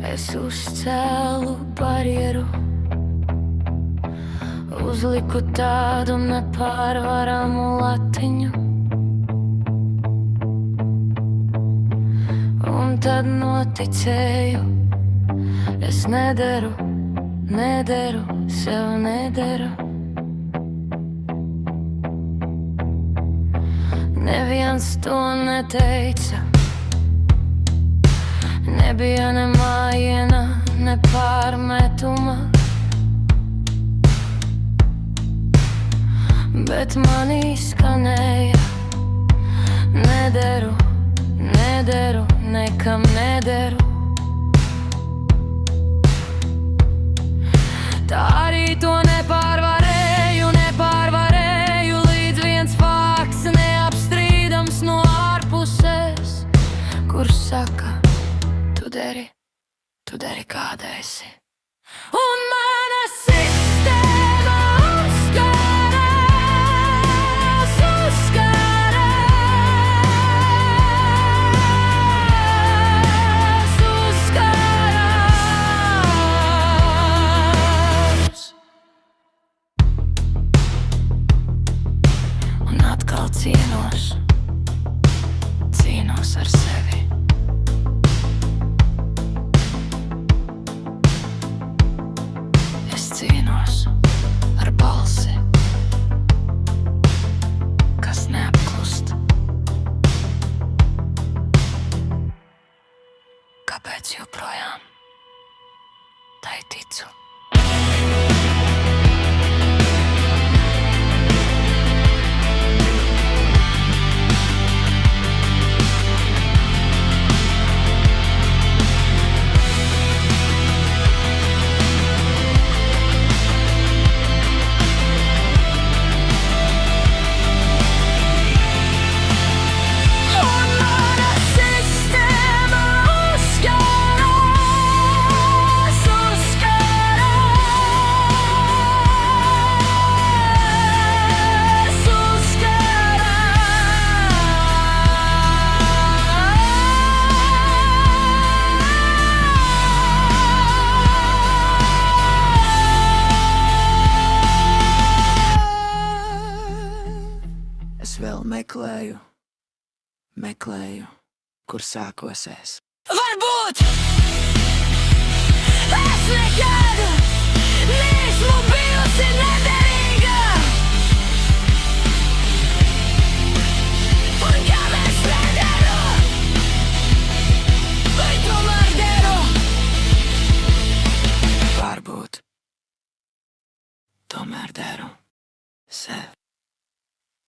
Es uzcēlu barjeru, uzliku tādu nepārvaramu latiņu, un tad noticēju, es nederu, sev nederu. Neviens to neteica, nebija ne mājiena, ne pārmetuma, bet manī skanēja: nederu, nekam nederu. Tā arī to nepārvarēju, līdz viens fakts neapstrīdams no ārpuses, kur saka: tu deri kāda esi. Un mana sistēma un atkal cīnos ar sevi. Es cīnos ar balsi, kas neapklust. Kāpēc joprojām tai ticu? Es vēl meklēju, kur sākos es. Varbūt es nekad neesmu bijusi nederīga, un kāpēc nederu, vai tomēr deru? Varbūt tomēr deru sev.